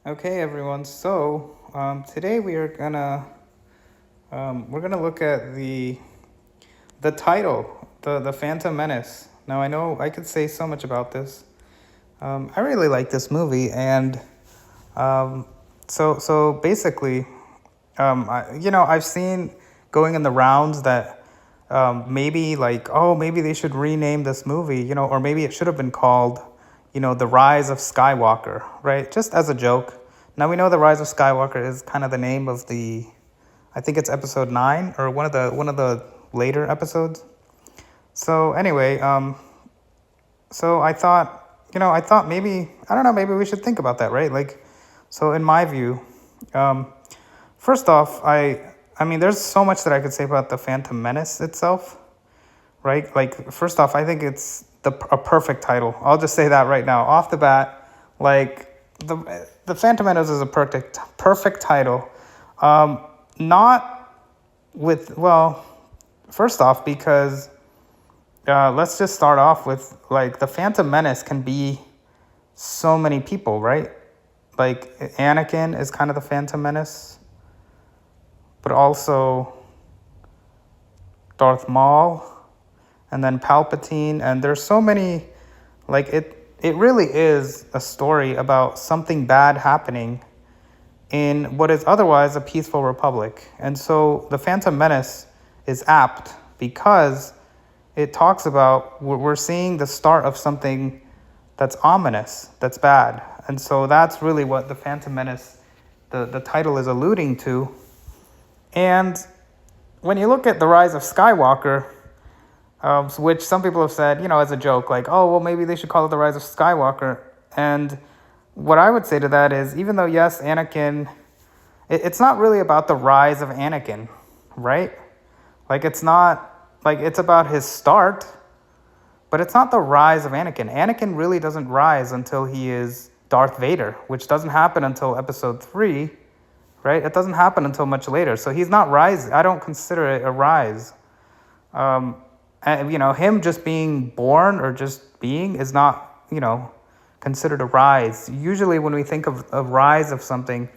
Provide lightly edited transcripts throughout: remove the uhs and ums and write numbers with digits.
Okay, everyone. So today we're gonna look at the title, the Phantom Menace. Now I know I could say so much about this. I really like this movie, and um, so basically, I've seen going in the rounds that maybe maybe they should rename this movie, or maybe it should have been called, The Rise of Skywalker, right? Just as a joke. Now we know The Rise of Skywalker is kind of the name of I think it's episode 9 or one of the later episodes. So anyway, so I thought maybe, I don't know, maybe we should think about that, right? So in my view, um, first off, I mean, there's so much that I could say about the Phantom Menace itself, right? Like, first off, I think it's a perfect title. I'll just say that right now, off the bat. The Phantom Menace is a perfect title. Not with well, first off, because let's just start off with the Phantom Menace can be so many people, right? Like Anakin is kind of the Phantom Menace, but also Darth Maul, and then Palpatine, and there's so many. It really is a story about something bad happening in what is otherwise a peaceful republic. And so the Phantom Menace is apt because it talks about we're seeing the start of something that's ominous, that's bad. And so that's really what the Phantom Menace, the title is alluding to. And when you look at The Rise of Skywalker, which some people have said, as a joke, like, oh, well, maybe they should call it The Rise of Skywalker. And what I would say to that is, even though, yes, Anakin, it's not really about the rise of Anakin, right? It's not, it's about his start, but it's not the rise of Anakin. Anakin really doesn't rise until he is Darth Vader, which doesn't happen until episode 3, right? It doesn't happen until much later. So he's not rising. I don't consider it a rise. And, him just being born or just being is not, considered a rise. Usually when we think of a rise of something,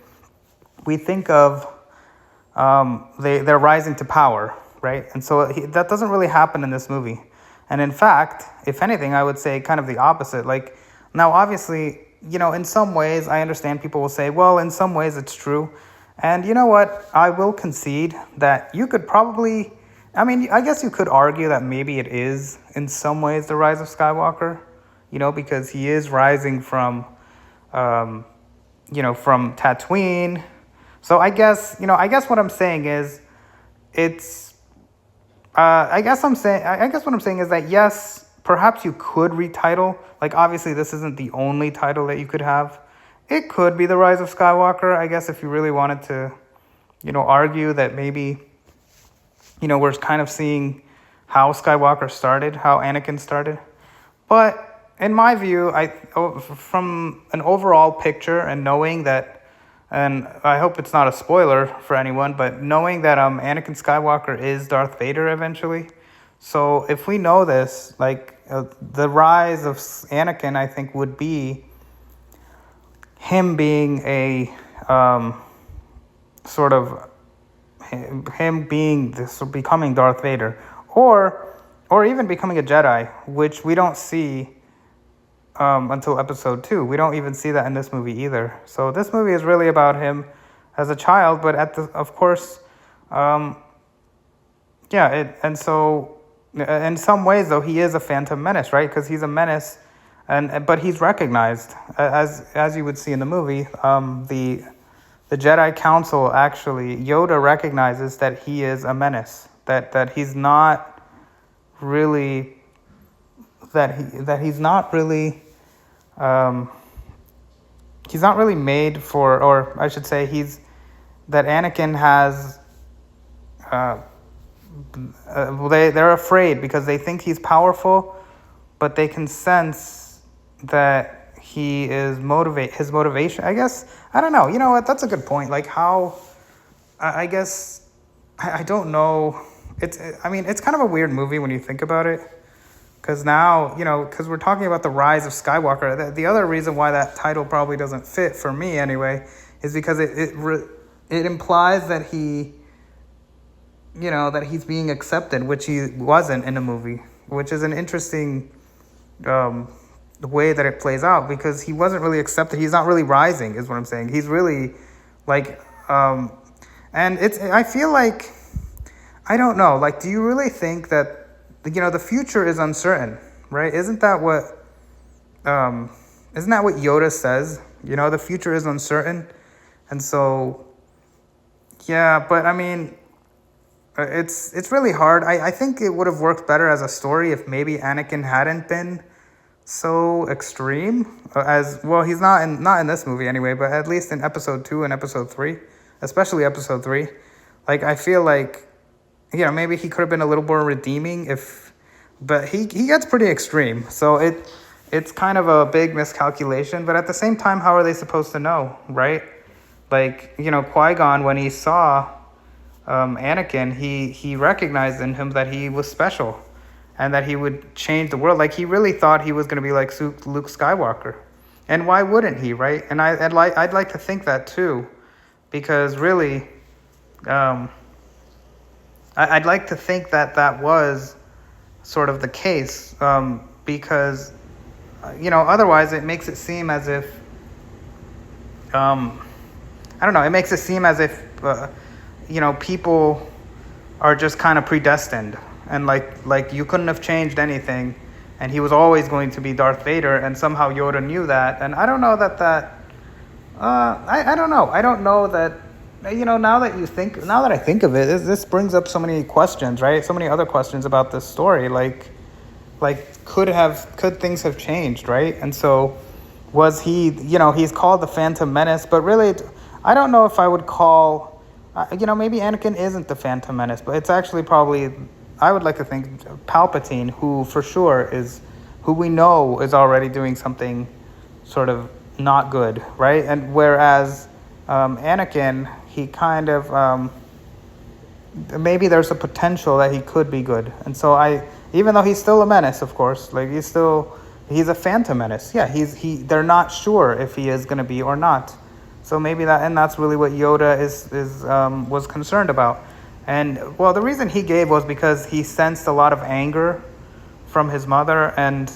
we think of they're rising to power, right? And so that doesn't really happen in this movie. And in fact, if anything, I would say kind of the opposite. Now, obviously, in some ways, I understand people will say, well, in some ways it's true. And you know what? I will concede that you could probably, I guess you could argue that maybe it is in some ways the Rise of Skywalker, because he is rising from Tatooine. So I guess what I'm saying is I guess what I'm saying is that, yes, perhaps you could retitle. Obviously, this isn't the only title that you could have. It could be The Rise of Skywalker, I guess, if you really wanted to, argue that maybe, we're kind of seeing how Skywalker started, how Anakin started. But in my view, from an overall picture and knowing that, and I hope it's not a spoiler for anyone, but knowing that Anakin Skywalker is Darth Vader eventually. So if we know this, the rise of Anakin, I think, would be him being a sort of him being this, becoming Darth Vader, or even becoming a Jedi, which we don't see until episode 2. We don't even see that in this movie either. So this movie is really about him as a child, but of course, and so in some ways, though, he is a Phantom Menace, right? Because he's a menace, but he's recognized, as you would see in the movie. The Jedi Council, actually, Yoda recognizes that he is a menace, that he's not really he's not really made for, or I should say, that Anakin has. They're afraid because they think he's powerful, but they can sense that he is his motivation. I guess, I don't know. You know what? That's a good point. I guess, I don't know. It's kind of a weird movie when you think about it, Because now, because we're talking about the Rise of Skywalker. The other reason why that title probably doesn't fit for me anyway is because it implies that that he's being accepted, which he wasn't in the movie, which is an interesting the way that it plays out, because he wasn't really accepted. He's not really rising, is what I'm saying. He's really like, and I feel like, I don't know, like, do you really think that, the future is uncertain, right? Isn't that what Yoda says? The future is uncertain. And so, yeah, but I mean, it's really hard. I think it would have worked better as a story if maybe Anakin hadn't been so extreme. As well, he's not in this movie anyway, but at least in episode 2 and episode 3, especially episode 3, like, I feel like, maybe he could have been a little more redeeming but he gets pretty extreme. So it's kind of a big miscalculation, but at the same time, how are they supposed to know, right? Like, Qui-Gon, when he saw Anakin, he recognized in him that he was special and that he would change the world. Like, he really thought he was going to be like Luke Skywalker. And why wouldn't he, right? And I'd like to think that too, because really, I'd like to think that was sort of the case, because, otherwise it makes it seem as if, I don't know, it makes it seem as if, people are just kind of predestined, and like you couldn't have changed anything, and he was always going to be Darth Vader, and somehow Yoda knew that. And I don't know I don't know. I don't know that, now that I think of it, this brings up so many questions, right? So many other questions about this story. Like could things have changed, right? And so was he, he's called the Phantom Menace, but really, I don't know if I would call, maybe Anakin isn't the Phantom Menace, but it's actually probably, I would like to think, Palpatine, who for sure who we know is already doing something sort of not good, right? And whereas Anakin, he kind of, maybe there's a potential that he could be good. And so even though he's still a menace, of course, like he's a Phantom Menace. Yeah, they're not sure if he is going to be or not. So maybe that's really what Yoda was concerned about. And well, the reason he gave was because he sensed a lot of anger from his mother. And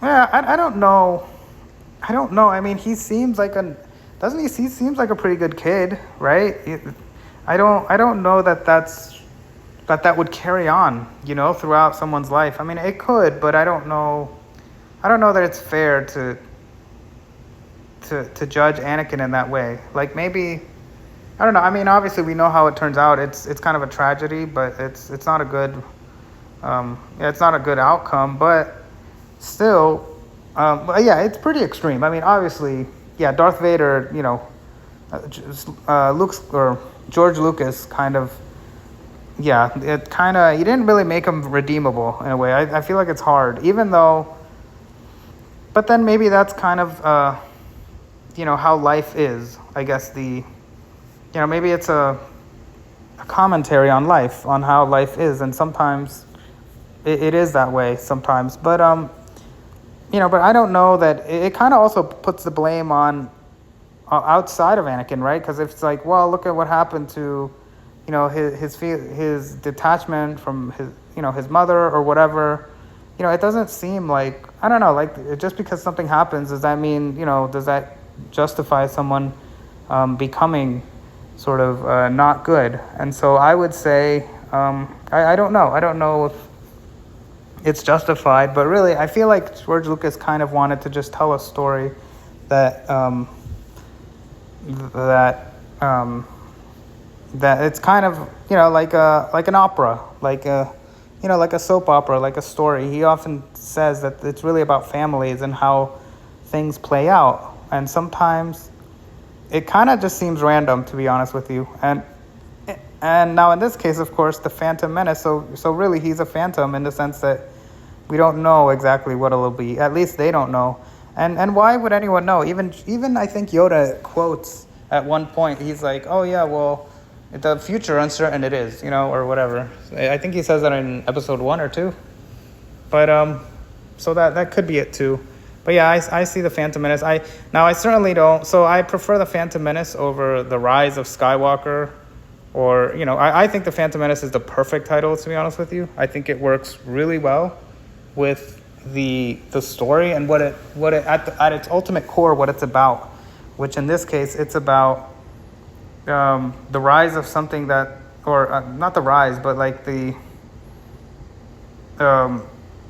yeah, I don't know. I mean, he seems like he seems like a pretty good kid, right? I don't know that would carry on, throughout someone's life. I mean, it could, but I don't know that it's fair to judge Anakin in that way. Like, maybe, I don't know. I mean, obviously we know how it turns out. It's kind of a tragedy, but it's not a good it's not a good outcome, but still, yeah, it's pretty extreme. I mean, obviously, yeah, Darth Vader, George Lucas kind of, yeah, he didn't really make him redeemable in a way. I feel like it's hard, even though, but then maybe that's kind of, how life is. I guess maybe it's a commentary on life, on how life is, and sometimes it is that way sometimes. But, but I don't know that, it kind of also puts the blame on outside of Anakin, right? Because if it's like, well, look at what happened to, his detachment from his mother or whatever, it doesn't seem like, I don't know, like, just because something happens, does that mean, does that justify someone becoming sort of not good? And so I would say, I don't know if it's justified, but really I feel like George Lucas kind of wanted to just tell a story that that it's kind of, like an opera, like a soap opera, like a story. He often says that it's really about families and how things play out, and sometimes it kind of just seems random, to be honest with you. And now in this case, of course, the Phantom Menace, so really he's a phantom in the sense that we don't know exactly what it'll be. At least they don't know. And why would anyone know? Even I think Yoda quotes at one point, he's like, oh yeah, well, the future uncertain it is, or whatever. I think he says that in episode 1 or 2, if But so that could be it too. But yeah, I see the Phantom Menace. I certainly don't. So I prefer the Phantom Menace over the Rise of Skywalker, or I think the Phantom Menace is the perfect title, to be honest with you. I think it works really well with the story and what it at its ultimate core, what it's about, which in this case it's about the rise of something that, or not the rise, but like the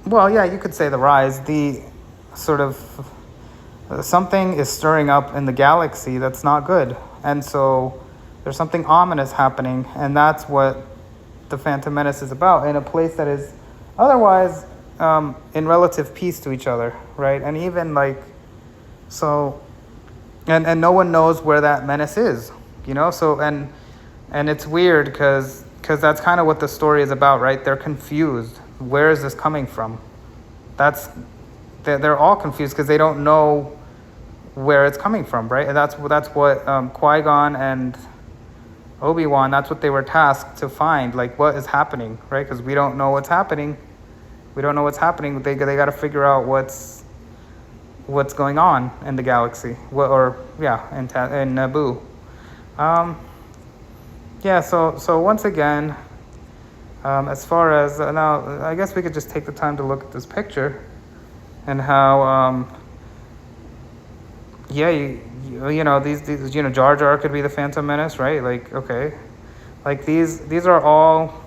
well, yeah, you could say the rise, the sort of something is stirring up in the galaxy that's not good, and so there's something ominous happening, and that's what the Phantom Menace is about, in a place that is otherwise in relative peace to each other, right? And even like, so, and no one knows where that menace is, so, and it's weird because that's kind of what the story is about, right? They're confused. Where is this coming from? They're all confused because they don't know where it's coming from, right? And that's what Qui-Gon and Obi-Wan, that's what they were tasked to find, like what is happening, right? Because we don't know what's happening. We don't know what's happening. They got to figure out what's going on in the galaxy, in Naboo. Yeah. So once again, as far as now, I guess we could just take the time to look at this picture, and how these Jar Jar could be the Phantom Menace, right? Like, okay, like these are all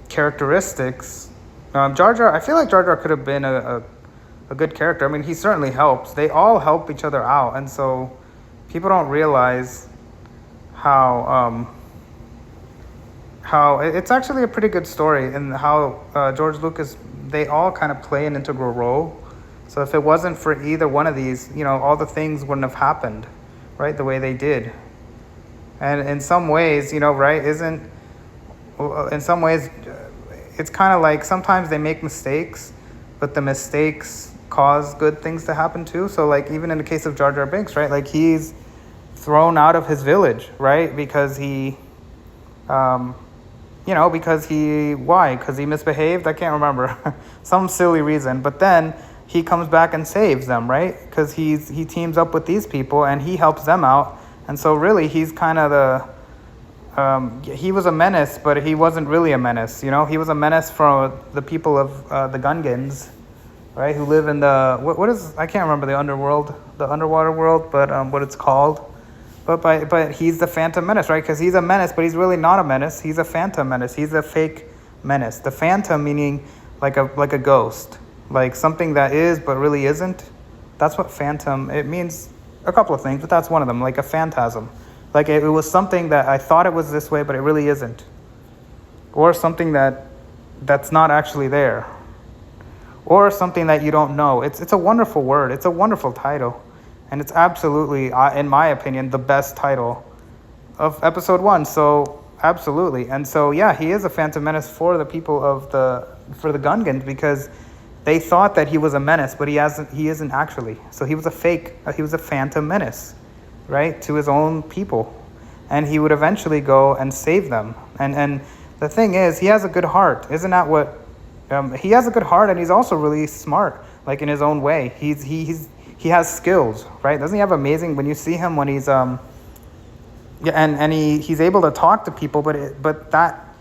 characteristics. Jar Jar, I feel like Jar Jar could have been a good character. I mean, he certainly helps. They all help each other out, and so people don't realize how it's actually a pretty good story, and how George Lucas, they all kind of play an integral role. So if it wasn't for either one of these, all the things wouldn't have happened, right, the way they did. And in some ways, right, in some ways, it's kind of like sometimes they make mistakes, but the mistakes cause good things to happen too. So like even in the case of Jar Jar Binks, right, like he's thrown out of his village, right, because he because he misbehaved. I can't remember some silly reason, but then he comes back and saves them, right? Because he teams up with these people and he helps them out, and so really he's kind of he was a menace, but he wasn't really a menace. He was a menace for the people of the Gungans, right? Who live in the what is, I can't remember the underwater world, but what it's called. But he's the Phantom Menace, right? Because he's a menace, but he's really not a menace. He's a Phantom Menace. He's a fake menace. The Phantom meaning like a ghost, like something that is but really isn't. That's what Phantom, it means a couple of things, but that's one of them, like a phantasm. Like it was something that I thought it was this way, but it really isn't. Or something that's not actually there. Or something that you don't know. It's a wonderful word. It's a wonderful title. And it's absolutely, in my opinion, the best title of Episode 1. So, absolutely. And so, yeah, he is a Phantom Menace for the people for the Gungans, because they thought that he was a menace, but he isn't actually. So he was a Phantom Menace, right, to his own people. And he would eventually go and save them. And the thing is, he has a good heart. Isn't that what, he has a good heart, and he's also really smart, like in his own way. He has skills, right? Doesn't he have amazing, when you see him when he's and he's able to talk to people, but that,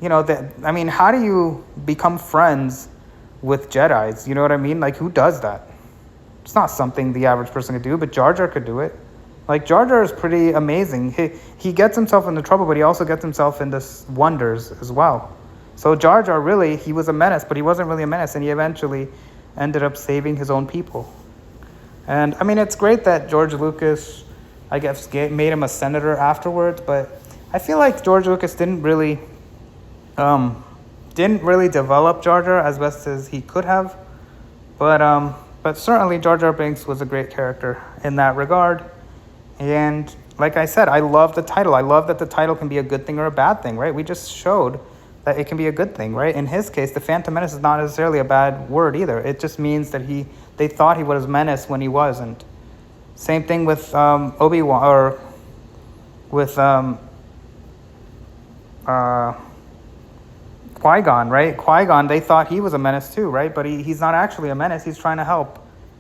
I mean, how do you become friends with Jedis? You know what I mean? Like, who does that? It's not something the average person could do, but Jar Jar could do it. Like, Jar Jar is pretty amazing. He gets himself into trouble, but he also gets himself into wonders as well. So Jar Jar, really, he was a menace, but he wasn't really a menace, and he eventually ended up saving his own people. And I mean, it's great that George Lucas, I guess, made him a senator afterwards, but I feel like George Lucas didn't really develop Jar Jar as best as he could have. But certainly Jar Jar Binks was a great character in that regard. And like I said, I love the title. I love that the title can be a good thing or a bad thing, right? We just showed that it can be a good thing, right? In his case, the Phantom Menace is not necessarily a bad word either. It just means that they thought he was a menace when he wasn't. Same thing with Obi-Wan, or with Qui-Gon, right? Qui-Gon, they thought he was a menace too, right? But he's not actually a menace. He's trying to help.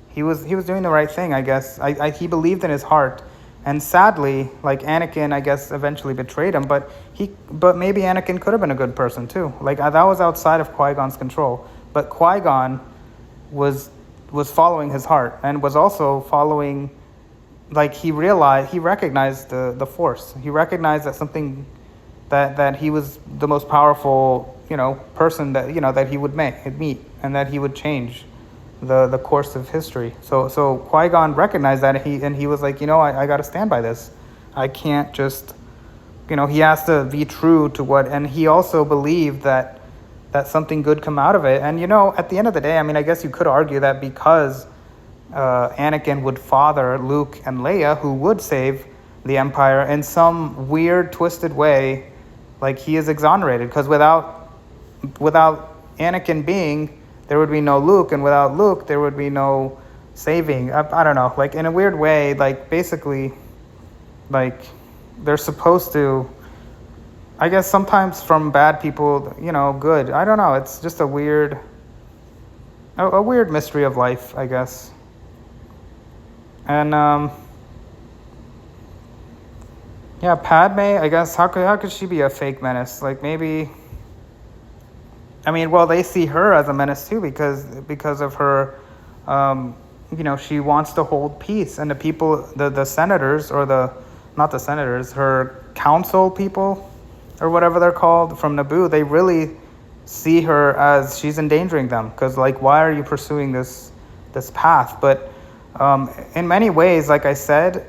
He was doing the right thing, I guess. He believed in his heart. And sadly, like Anakin, I guess, eventually betrayed him. But maybe Anakin could have been a good person too. Like that was outside of Qui-Gon's control. But Qui-Gon was following his heart and was also following. Like he recognized the Force. He recognized that something that he was the most powerful, person that he would meet, and that he would change the course of history. So Qui-Gon recognized that, and he was like, I got to stand by this. I can't just, he has to be true to what, and he also believed that something good come out of it. And at the end of the day, I mean, I guess you could argue that because Anakin would father Luke and Leia, who would save the Empire in some weird, twisted way, like he is exonerated, because without Anakin being, there would be no Luke, and without Luke, there would be no saving. I don't know, like in a weird way, like basically, like they're supposed to, I guess sometimes from bad people, good. I don't know. It's just a weird mystery of life, I guess. And yeah, Padme, I guess, how could she be a fake menace? Like maybe, I mean, well, they see her as a menace too because of her, she wants to hold peace, and the people, the senators, or not the senators, her council people, or whatever they're called from Naboo, they really see her as she's endangering them, because like, why are you pursuing this path? But in many ways, like I said,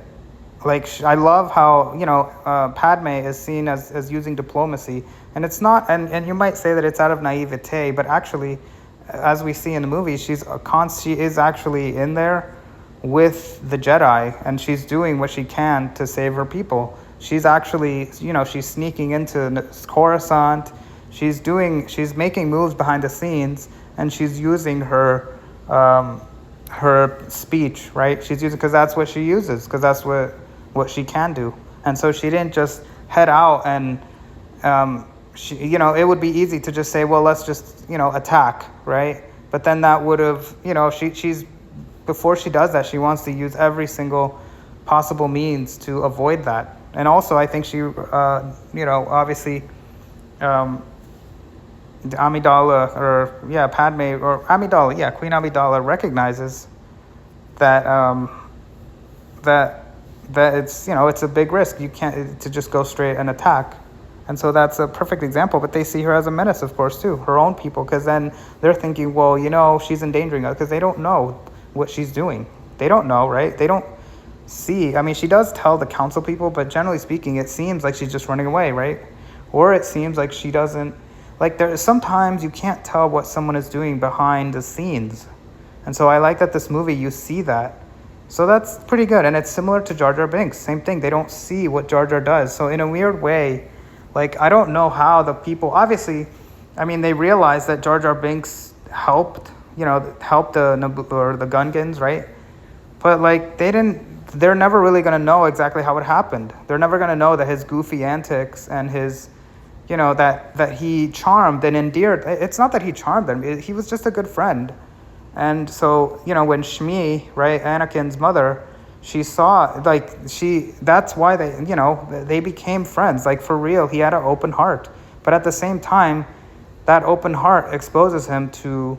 like I love how Padme is seen as using diplomacy, and it's not, and you might say that it's out of naivete, but actually, as we see in the movie, she is actually in there with the Jedi, and she's doing what she can to save her people. She's actually, she's sneaking into Coruscant. She's making moves behind the scenes, and she's using her speech, right? She's using, because that's what she uses, because that's what she can do. And so she didn't just head out and, it would be easy to just say, well, let's just, attack, right? But then that would have, she's, before she does that, she wants to use every single possible means to avoid that. And also, I think she, obviously, Amidala, Padme, or Amidala, Queen Amidala recognizes that that it's, it's a big risk. You can't to just go straight and attack. And so that's a perfect example. But they see her as a menace, of course, too, her own people, because then they're thinking, well, she's endangering us, because they don't know what she's doing. They don't know, right? They don't see. I mean, she does tell the council people, but generally speaking, it seems like she's just running away, right? Or it seems like she doesn't, like sometimes you can't tell what someone is doing behind the scenes. And so I like that this movie, you see that. So that's pretty good. And it's similar to Jar Jar Binks. Same thing. They don't see what Jar Jar does. So in a weird way, like, I don't know how the people, obviously, I mean, they realized that Jar Jar Binks helped the Gungans, right? But like, they're never really going to know exactly how it happened. They're never going to know that his goofy antics and his, that he charmed and endeared. It's not that he charmed them. He was just a good friend. And so, when Shmi, right, Anakin's mother, she saw, that's why they became friends. Like, for real, he had an open heart. But at the same time, that open heart exposes him to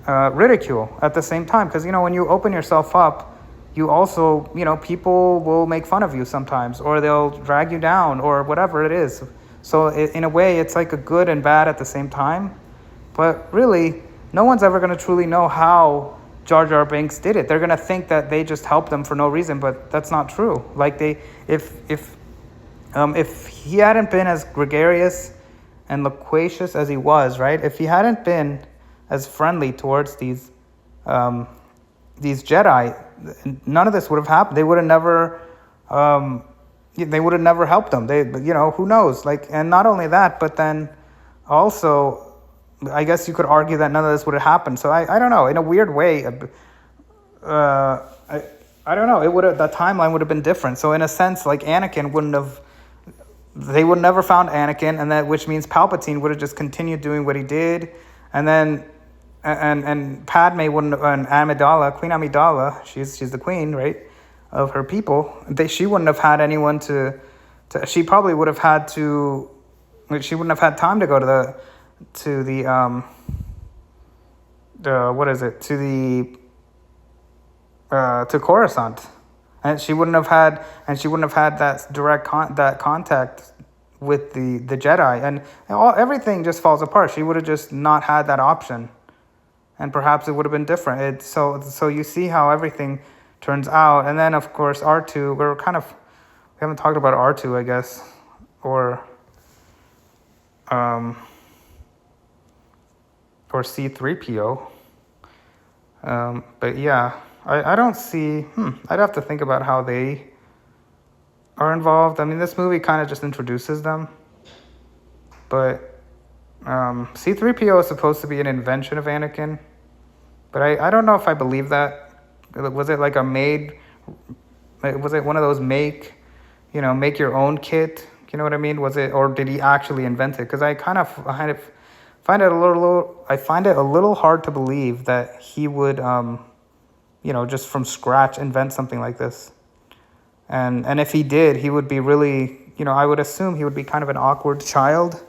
ridicule at the same time. Because, when you open yourself up, you also, people will make fun of you sometimes, or they'll drag you down, or whatever it is. So in a way, it's like a good and bad at the same time. But really, no one's ever going to truly know how Jar Jar Binks did it. They're going to think that they just helped them for no reason, but that's not true. Like, if he hadn't been as gregarious and loquacious as he was, right? If he hadn't been as friendly towards these Jedi, none of this would have happened. They would have never helped them. Who knows? Like, and not only that, but then also, I guess you could argue that none of this would have happened. So I don't know. In a weird way, I don't know. The timeline would have been different. So in a sense, like, Anakin wouldn't have they would never found Anakin, and that which means Palpatine would have just continued doing what he did, and then and Padme wouldn't, and Amidala, Queen Amidala, she's the queen, right, of her people. She wouldn't have had anyone to she probably would have had to, she wouldn't have had time to go to the what is it, to Coruscant, and she wouldn't have had that that contact with the Jedi, and everything just falls apart. She would have just not had that option, and perhaps it would have been different. So you see how everything turns out, and then of course R2. We haven't talked about R2, I guess, or C-3PO. But yeah, I don't see. I'd have to think about how they are involved. I mean, this movie kind of just introduces them, but C-3PO is supposed to be an invention of Anakin, but I don't know if I believe that. Was it like a made? Was it one of those make your own kit? You know what I mean? Was it, or did he actually invent it? Because I find it a little hard to believe that he would just from scratch invent something like this. And if he did, he would be really, I would assume he would be kind of an awkward child.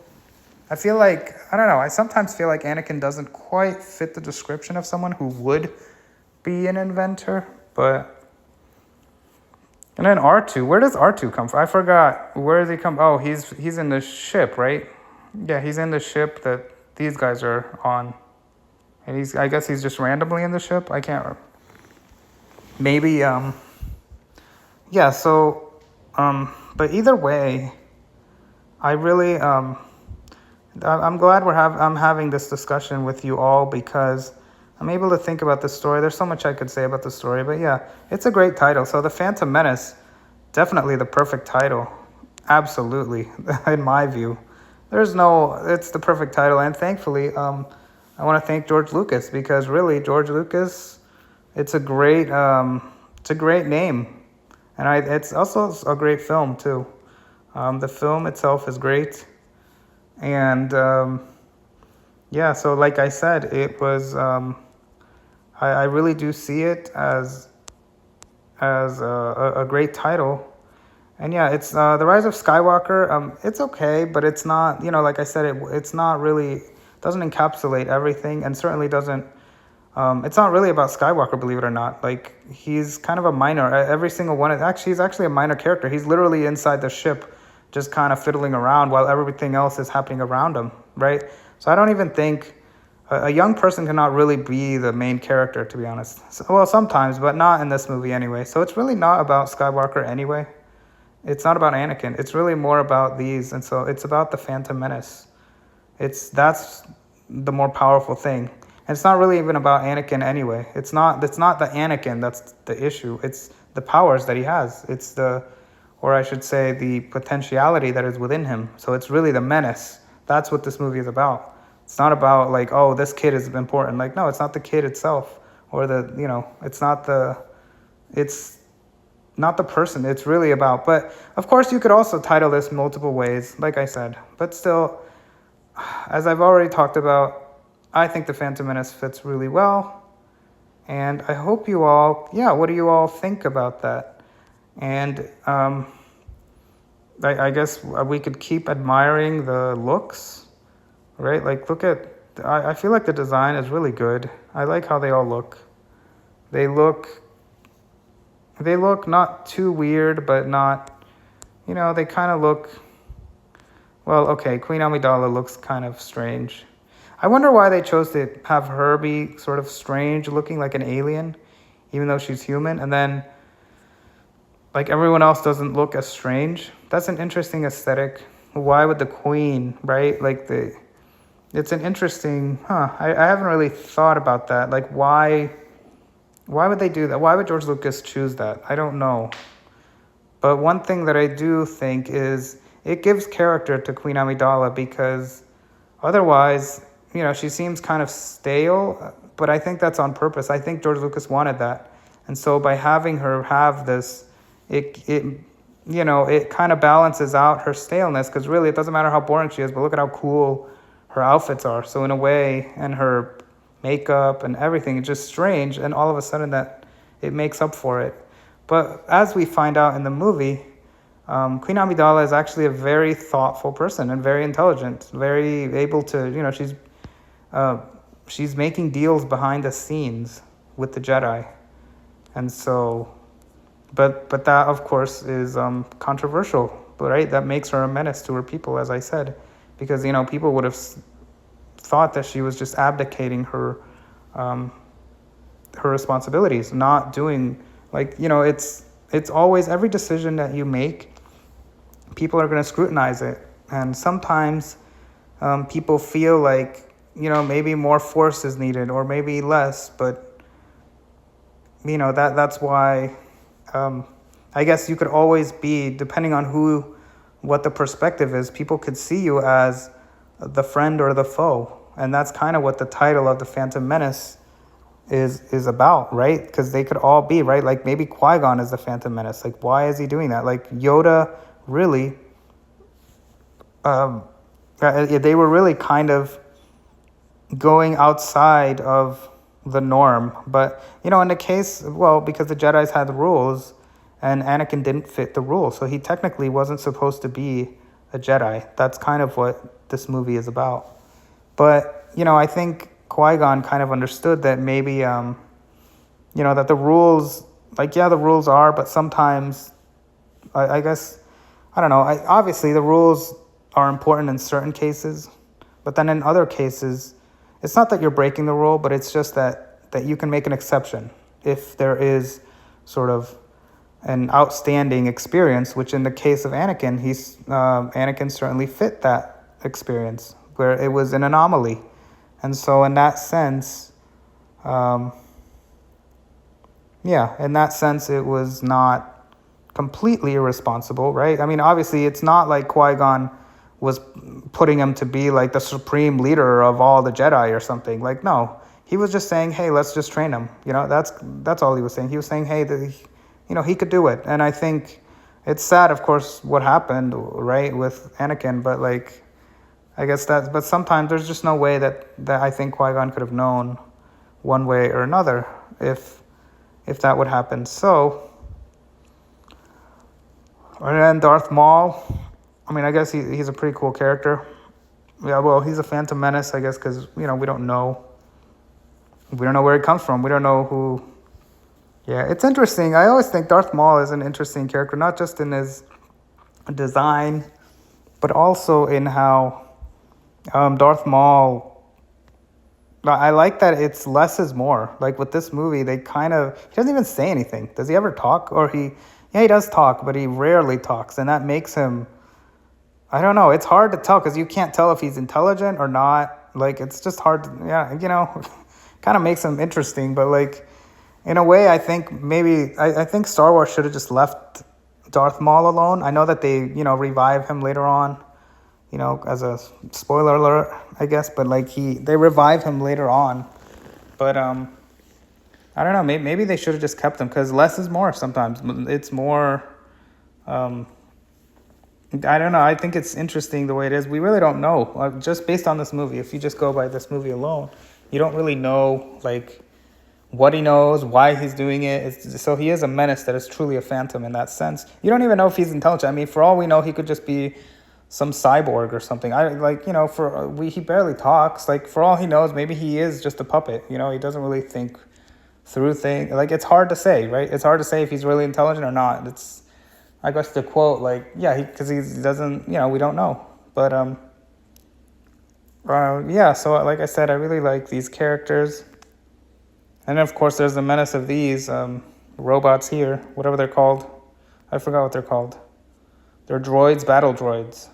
I feel like, I don't know, I sometimes feel like Anakin doesn't quite fit the description of someone who would be an inventor, but. And then R2, where does R2 come from? I forgot. Where does he come? Oh, he's in the ship, right? Yeah, he's in the ship that these guys are on. And I guess he's just randomly in the ship. I can't remember. Maybe, yeah, so, but either way, I really, I'm glad I'm having this discussion with you all, because I'm able to think about this story. There's so much I could say about the story, but yeah, it's a great title. So The Phantom Menace, definitely the perfect title. Absolutely, in my view. It's the perfect title, and thankfully, I want to thank George Lucas, because really, George Lucas, it's a great name, and it's also a great film too. The film itself is great, and yeah. So like I said, it was. I really do see it as a great title. And yeah, it's The Rise of Skywalker. It's okay, but it's not, like I said, it's not really, doesn't encapsulate everything, and certainly doesn't, it's not really about Skywalker, believe it or not. Like, he's kind of a minor, every single one, he's actually a minor character. He's literally inside the ship, just kind of fiddling around while everything else is happening around him, right? So I don't even think, a young person cannot really be the main character, to be honest. Well, sometimes, but not in this movie anyway. So it's really not about Skywalker anyway. It's not about Anakin. It's really more about these. And so it's about the Phantom Menace. That's the more powerful thing. And it's not really even about Anakin anyway. It's not the Anakin that's the issue. It's the powers that he has. Or I should say, the potentiality that is within him. So it's really the menace. That's what this movie is about. It's not about like, oh, this kid is important. Like, no, it's not the kid itself, or it's not the person. It's really about, but of course you could also title this multiple ways, like I said, but still, as I've already talked about, I think The Phantom Menace fits really well. And I hope you all, what do you all think about that? And I guess we could keep admiring the looks. Right? Like, I feel like the design is really good. I like how they all look. They look not too weird, but not, they kind of look, well, okay, Queen Amidala looks kind of strange. I wonder why they chose to have her be sort of strange, looking like an alien, even though she's human, and then, like, everyone else doesn't look as strange. That's an interesting aesthetic. Why would the queen, right? Like, it's an interesting, I haven't really thought about that. Like, why would they do that? Why would George Lucas choose that? I don't know. But one thing that I do think is it gives character to Queen Amidala, because otherwise, she seems kind of stale, but I think that's on purpose. I think George Lucas wanted that. And so by having her have this, it it kind of balances out her staleness, because really it doesn't matter how boring she is, but look at how cool her outfits are. So in a way, and her makeup and everything, it's just strange, and all of a sudden that it makes up for it. But as we find out in the movie, Queen Amidala is actually a very thoughtful person and very intelligent, very able to, she's making deals behind the scenes with the Jedi. And so, but that of course is controversial, right? That makes her a menace to her people, as I said, because people would have thought that she was just abdicating her responsibilities, not doing it's always, every decision that you make, people are going to scrutinize it, and sometimes people feel like maybe more force is needed or maybe less, but that's why I guess you could always be, depending on what the perspective is, people could see you as the friend or the foe. And that's kind of what the title of the Phantom Menace is about, right? Because they could all be, right? Like maybe Qui-Gon is the Phantom Menace. Like, why is he doing that? Like Yoda really, they were really kind of going outside of the norm. But, in the case, because the Jedis had the rules and Anakin didn't fit the rules. So he technically wasn't supposed to be a Jedi. That's kind of what this movie is about. But, I think Qui-Gon kind of understood that maybe, that the rules, the rules are, but sometimes, I guess, I don't know. Obviously, the rules are important in certain cases, but then in other cases, it's not that you're breaking the rule, but it's just that you can make an exception if there is sort of an outstanding experience, which in the case of Anakin, Anakin certainly fit that experience, where it was an anomaly. And so in that sense, it was not completely irresponsible, right? I mean, obviously, it's not like Qui-Gon was putting him to be like the supreme leader of all the Jedi or something. Like, no, he was just saying, hey, let's just train him. That's all he was saying. He was saying, hey, he could do it. And I think it's sad, of course, what happened, right, with Anakin, but I guess but sometimes there's just no way that I think Qui-Gon could have known one way or another if that would happen. So, and then Darth Maul, I mean, I guess he's a pretty cool character. Yeah, well, he's a Phantom Menace, I guess, because, we don't know. We don't know where he comes from. We don't know who. Yeah, it's interesting. I always think Darth Maul is an interesting character, not just in his design, but also in how Darth Maul, I like that it's less is more. Like with this movie, he doesn't even say anything. Does he ever talk? Or he does talk, but he rarely talks. And that makes him, I don't know, it's hard to tell because you can't tell if he's intelligent or not. Like, it's just hard to, kind of makes him interesting. But in a way, I think I think Star Wars should have just left Darth Maul alone. I know that they, revive him later on, as a spoiler alert, I guess, but they revive him later on. But I don't know, maybe they should have just kept him, because less is more sometimes. It's more, I don't know, I think it's interesting the way it is. We really don't know, just based on this movie. If you just go by this movie alone, you don't really know, what he knows, why he's doing it. So he is a menace that is truly a phantom in that sense. You don't even know if he's intelligent. I mean, for all we know, he could just be some cyborg or something. He barely talks. For all he knows, maybe he is just a puppet. He doesn't really think through things. It's hard to say, right? It's hard to say if he's really intelligent or not. It's, I guess the quote, because he doesn't, we don't know. But, so like I said, I really like these characters. And then, of course, there's the menace of these robots here, whatever they're called. I forgot what they're called. They're droids, battle droids.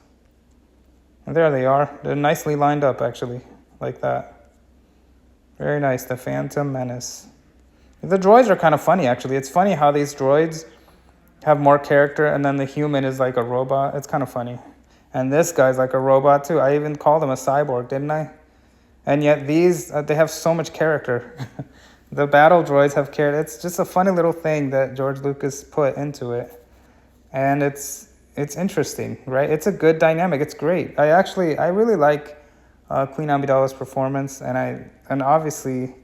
And there they are. They're nicely lined up, actually, like that. Very nice, the Phantom Menace. The droids are kind of funny, actually. It's funny how these droids have more character, and then the human is like a robot. It's kind of funny. And this guy's like a robot, too. I even called him a cyborg, didn't I? And yet these, they have so much character. The battle droids have character. It's just a funny little thing that George Lucas put into it. and it's interesting, right? It's a good dynamic. It's great. I really like Queen Amidala's performance, and obviously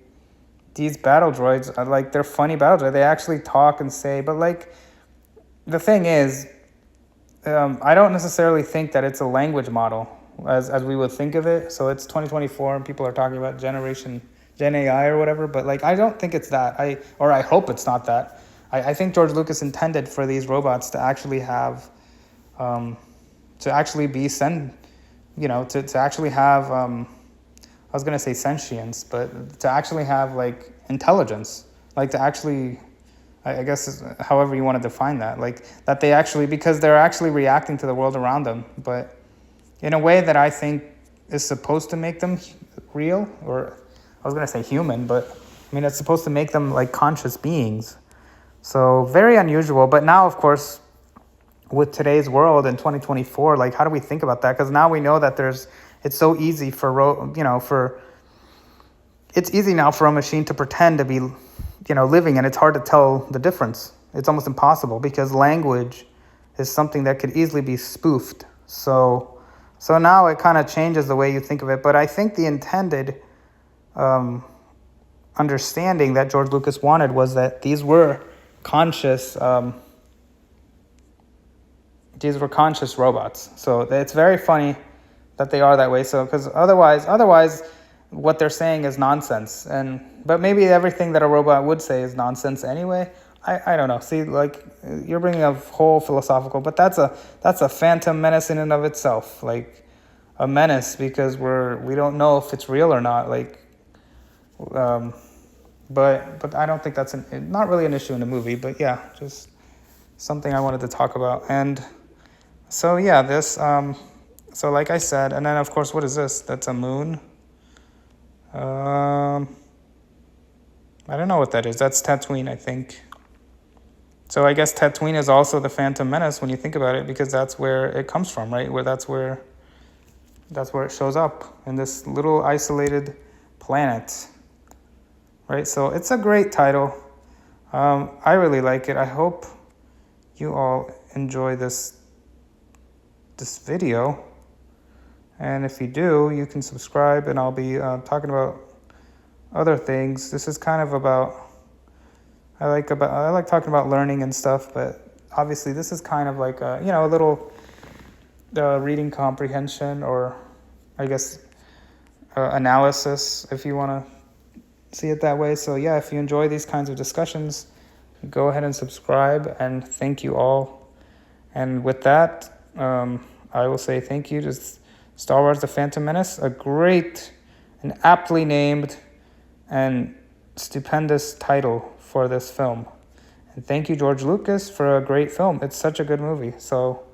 these battle droids are like, they're funny battle droids. They actually talk and say, but like the thing is, I don't necessarily think that it's a language model as we would think of it. So it's 2024 and people are talking about Gen AI or whatever, but like I don't think it's that. I hope it's not that. I think George Lucas intended for these robots to actually have to actually be to actually have I was gonna say sentience, but to actually have like intelligence, like to actually, I guess however you want to define that, like that they actually, because they're actually reacting to the world around them, but in a way that I think is supposed to make them real, or I was gonna say human, but I mean it's supposed to make them like conscious beings. So very unusual. But now, of course, with today's world in 2024, like how do we think about that? Because now we know that it's so easy it's easy now for a machine to pretend to be, living, and it's hard to tell the difference. It's almost impossible because language is something that could easily be spoofed. So now it kind of changes the way you think of it. But I think the intended understanding that George Lucas wanted was that these were conscious robots. So it's very funny that they are that way. So because otherwise what they're saying is nonsense. But maybe everything that a robot would say is nonsense anyway. I don't know. See, like you're bringing a whole philosophical, but that's a Phantom Menace in and of itself, like a menace, because we don't know if it's real or not. Like, but I don't think that's not really an issue in the movie. But yeah, just something I wanted to talk about. And so yeah, this so like I said, and then of course, what is this? That's a moon. I don't know what that is. That's Tatooine, I think. So I guess Tatooine is also the Phantom Menace when you think about it, because that's where it comes from, right? That's where it shows up, in this little isolated planet, right? So it's a great title. I really like it. I hope you all enjoy this video. And if you do, you can subscribe, and I'll be talking about other things. This is kind of about, I like talking about learning and stuff, but obviously this is kind of like a little reading comprehension, or I guess analysis, if you want to see it that way. So yeah, if you enjoy these kinds of discussions, go ahead and subscribe, and thank you all. And with that, I will say thank you to Star Wars: The Phantom Menace, a great and aptly named and stupendous title for this film. And thank you, George Lucas, for a great film. It's such a good movie. So